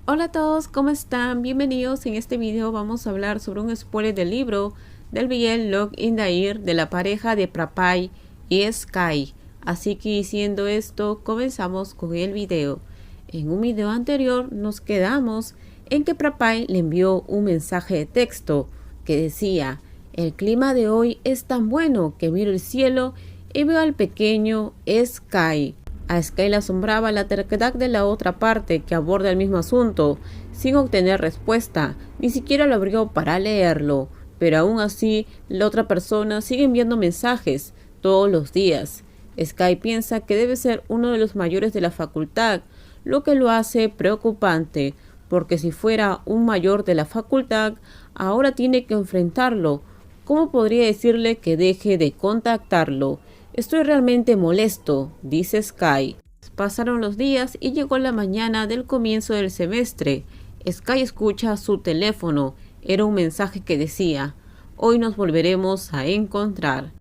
Hola a todos, ¿cómo están? Bienvenidos. En este video vamos a hablar sobre un spoiler del libro del BL Log in the Air de la pareja de Prapai y Sky. Así que diciendo esto, comenzamos con el video. En un video anterior nos quedamos en que Prapai le envió un mensaje de texto que decía: el clima de hoy es tan bueno que miro el cielo y veo al pequeño Sky. A Sky le asombraba la terquedad de la otra parte que aborda el mismo asunto, sin obtener respuesta. Ni siquiera lo abrió para leerlo, pero aún así la otra persona sigue enviando mensajes todos los días. Sky piensa que debe ser uno de los mayores de la facultad, lo que lo hace preocupante, porque si fuera un mayor de la facultad, ahora tiene que enfrentarlo. ¿Cómo podría decirle que deje de contactarlo? Estoy realmente molesto, dice Sky. Pasaron los días y llegó la mañana del comienzo del semestre. Sky escucha su teléfono. Era un mensaje que decía: hoy nos volveremos a encontrar.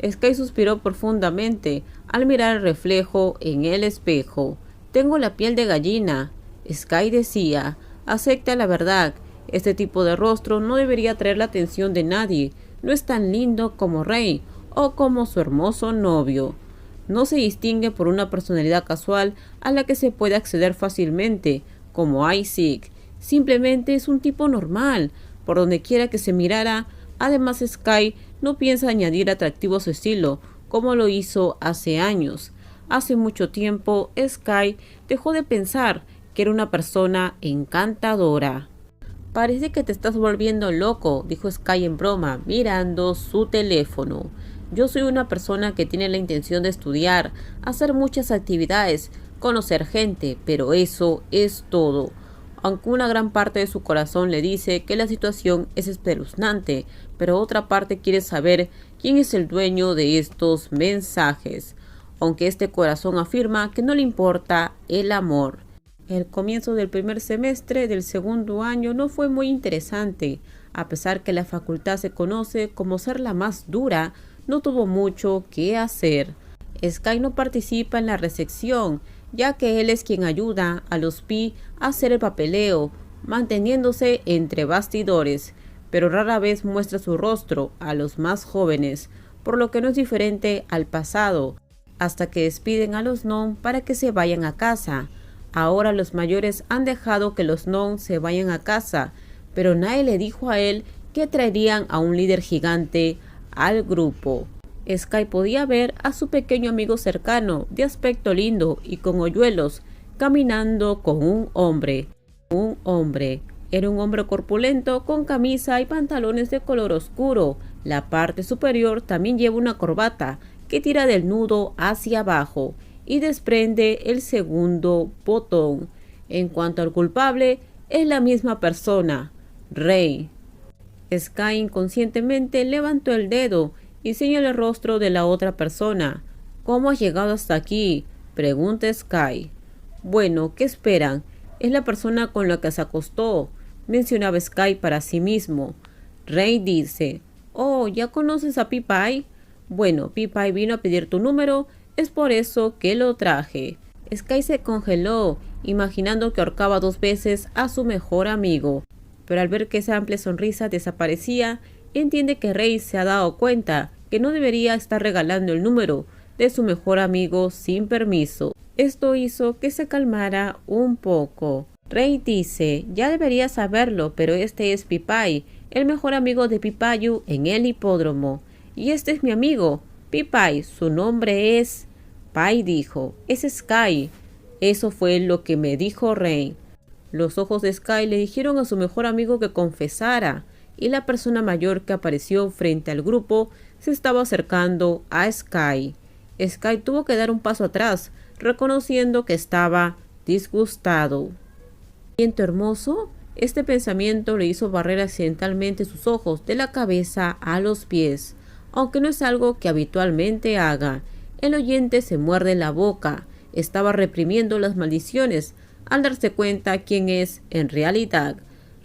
Sky suspiró profundamente al mirar el reflejo en el espejo. Tengo la piel de gallina. Sky decía: acepta la verdad. Este tipo de rostro no debería atraer la atención de nadie. No es tan lindo como Rey o como su hermoso novio. No se distingue por una personalidad casual a la que se puede acceder fácilmente, como Isaac. Simplemente es un tipo normal, por donde quiera que se mirara. Además, Sky no piensa añadir atractivo a su estilo, como lo hizo hace años. Hace mucho tiempo, Sky dejó de pensar que era una persona encantadora. Parece que te estás volviendo loco, dijo Sky en broma, mirando su teléfono. Yo soy una persona que tiene la intención de estudiar, hacer muchas actividades, conocer gente, pero eso es todo. Aunque una gran parte de su corazón le dice que la situación es espeluznante, pero otra parte quiere saber quién es el dueño de estos mensajes, aunque este corazón afirma que no le importa el amor. El comienzo del primer semestre del segundo año no fue muy interesante. A pesar que la facultad se conoce como ser la más dura, no tuvo mucho que hacer. Sky no participa en la recepción, ya que él es quien ayuda a los Pi a hacer el papeleo, manteniéndose entre bastidores, pero rara vez muestra su rostro a los más jóvenes, por lo que no es diferente al pasado, hasta que despiden a los non para que se vayan a casa. Ahora los mayores han dejado que los non se vayan a casa, pero nadie le dijo a él que traerían a un líder gigante al grupo. Sky podía ver a su pequeño amigo cercano, de aspecto lindo y con hoyuelos, caminando con un hombre. Un hombre. Era un hombre corpulento con camisa y pantalones de color oscuro. La parte superior también lleva una corbata que tira del nudo hacia abajo y desprende el segundo botón. En cuanto al culpable, es la misma persona, Rey. Sky inconscientemente levantó el dedo y señaló el rostro de la otra persona. ¿Cómo has llegado hasta aquí?, pregunta Sky. Bueno, ¿qué esperan? Es la persona con la que se acostó, mencionaba Sky para sí mismo. Rey dice: oh, ¿ya conoces a Pi-Pai? Bueno, Pi-Pai vino a pedir tu número, es por eso que lo traje. Sky se congeló, imaginando que ahorcaba 2 veces a su mejor amigo. Pero al ver que esa amplia sonrisa desaparecía, entiende que Rey se ha dado cuenta que no debería estar regalando el número de su mejor amigo sin permiso. Esto hizo que se calmara un poco. Rey dice: ya debería saberlo, pero este es Pi-Pai, el mejor amigo de Pipayu en el hipódromo. Y este es mi amigo, Pi-Pai, su nombre es... Pai dijo: es Sky. Eso fue lo que me dijo Rey. Los ojos de Sky le dijeron a su mejor amigo que confesara, y la persona mayor que apareció frente al grupo se estaba acercando a Sky. Sky tuvo que dar un paso atrás, reconociendo que estaba disgustado. ¿Viento hermoso? Este pensamiento le hizo barrer accidentalmente sus ojos de la cabeza a los pies, aunque no es algo que habitualmente haga. El oyente se muerde la boca. Estaba reprimiendo las maldiciones al darse cuenta quién es en realidad.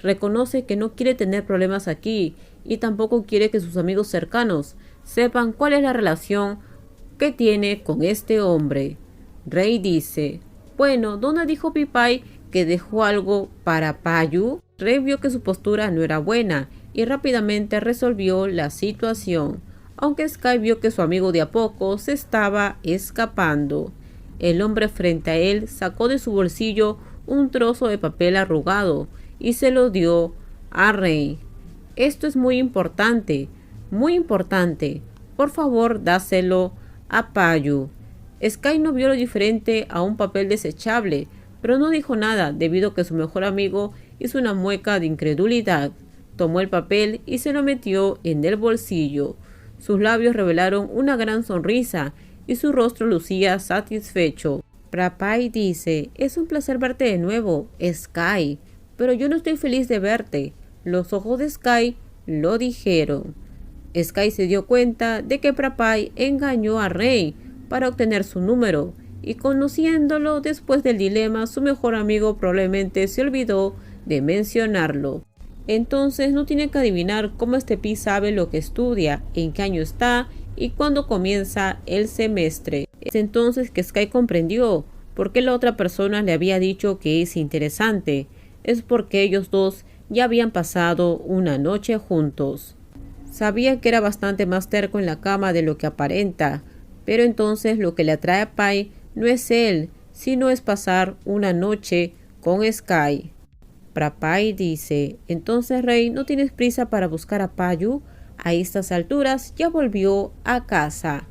Reconoce que no quiere tener problemas aquí y tampoco quiere que sus amigos cercanos sepan cuál es la relación que tiene con este hombre. Rey dice: bueno, ¿dónde dijo Pi-Pai que dejó algo para Payu. Rey vio que su postura no era buena y rápidamente resolvió la situación, aunque Sky vio que su amigo de a poco se estaba escapando. El hombre frente a él sacó de su bolsillo un trozo de papel arrugado y se lo dio a Rey. Esto es muy importante, muy importante. Por favor, dáselo a Payu. Sky no vio lo diferente a un papel desechable, pero no dijo nada debido a que su mejor amigo hizo una mueca de incredulidad. Tomó el papel y se lo metió en el bolsillo. Sus labios revelaron una gran sonrisa y su rostro lucía satisfecho. Prapai dice, es un placer verte de nuevo, Sky, pero yo no estoy feliz de verte. Los ojos de Sky lo dijeron. Sky se dio cuenta de que Prapai engañó a Rey para obtener su número, y conociéndolo después del dilema, su mejor amigo probablemente se olvidó de mencionarlo. Entonces no tiene que adivinar cómo este Pi sabe lo que estudia, en qué año está y cuándo comienza el semestre. Es entonces que Sky comprendió por qué la otra persona le había dicho que es interesante. Es porque ellos dos ya habían pasado una noche juntos. Sabía que era bastante más terco en la cama de lo que aparenta, pero entonces lo que le atrae a Pai no es él, sino es pasar una noche con Sky. Prapai dice, entonces Rey, ¿no tienes prisa para buscar a Payu? A estas alturas ya volvió a casa.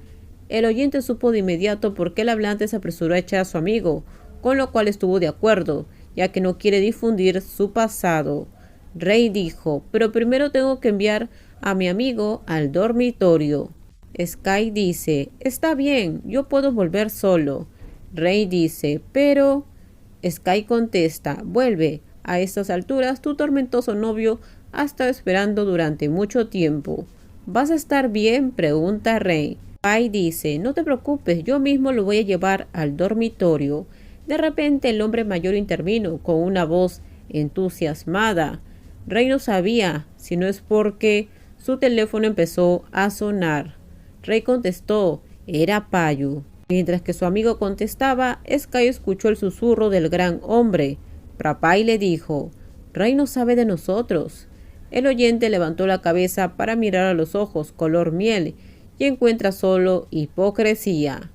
El oyente supo de inmediato por qué el hablante se apresuró a echar a su amigo, con lo cual estuvo de acuerdo, ya que no quiere difundir su pasado. Rey dijo, pero primero tengo que enviar a mi amigo al dormitorio. Sky dice, está bien, yo puedo volver solo. Rey dice, pero... Sky contesta, vuelve. A estas alturas tu tormentoso novio ha estado esperando durante mucho tiempo. ¿Vas a estar bien?, pregunta Rey. Pai dice, no te preocupes, yo mismo lo voy a llevar al dormitorio. De repente el hombre mayor intervino con una voz entusiasmada. Rey no sabía si no es porque su teléfono empezó a sonar. Rey contestó, era Payu. Mientras que su amigo contestaba, Sky escuchó el susurro del gran hombre. Prapai le dijo, Rey no sabe de nosotros. El oyente levantó la cabeza para mirar a los ojos color miel y encuentra solo hipocresía.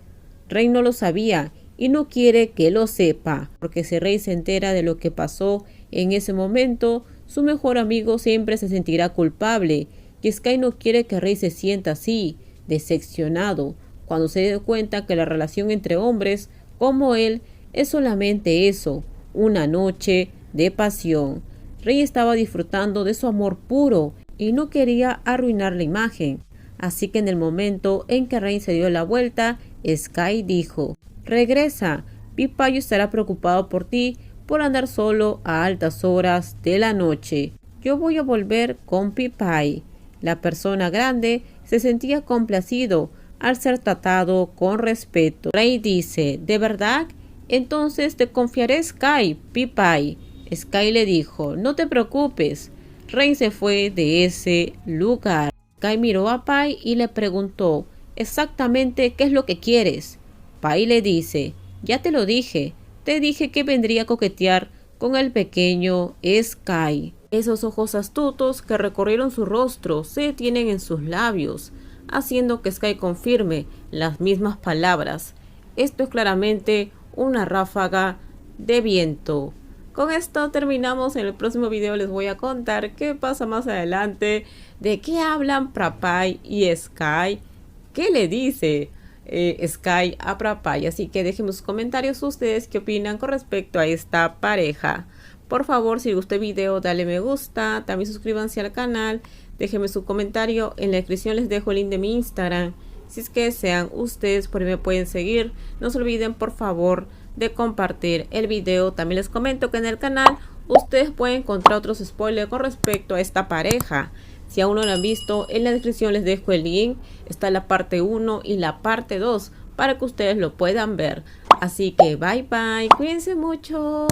Rey no lo sabía y no quiere que lo sepa, porque si Rey se entera de lo que pasó en ese momento, su mejor amigo siempre se sentirá culpable, y Sky no quiere que Rey se sienta así, decepcionado, cuando se dé cuenta que la relación entre hombres como él es solamente eso, una noche de pasión. Rey estaba disfrutando de su amor puro y no quería arruinar la imagen. Así que en el momento en que Rey se dio la vuelta, Sky dijo, regresa, Pipayo estará preocupado por ti por andar solo a altas horas de la noche. Yo voy a volver con Pipai. La persona grande se sentía complacido al ser tratado con respeto. Rey dice, ¿de verdad? Entonces te confiaré Sky, Pipai. Sky le dijo, no te preocupes. Rey se fue de ese lugar. Sky miró a Pai y le preguntó, exactamente qué es lo que quieres. Pai le dice, ya te lo dije. Te dije que vendría a coquetear con el pequeño Sky. Esos ojos astutos que recorrieron su rostro se detienen en sus labios, haciendo que Sky confirme las mismas palabras. Esto es claramente una ráfaga de viento. Con esto terminamos. En el próximo video les voy a contar qué pasa más adelante, de qué hablan Prapai y Sky, qué le dice Sky a Prapai. Así que déjenme sus comentarios ustedes qué opinan con respecto a esta pareja. Por favor, si les gustó el video, dale me gusta, también suscríbanse al canal, déjenme su comentario, en la descripción les dejo el link de mi Instagram, si es que desean ustedes, por ahí me pueden seguir. No se olviden por favor de compartir el video. También les comento que en el canal ustedes pueden encontrar otros spoilers con respecto a esta pareja. Si aún no lo han visto, en la descripción les dejo el link, está la parte 1 y la parte 2 para que ustedes lo puedan ver. Así que bye bye, cuídense mucho.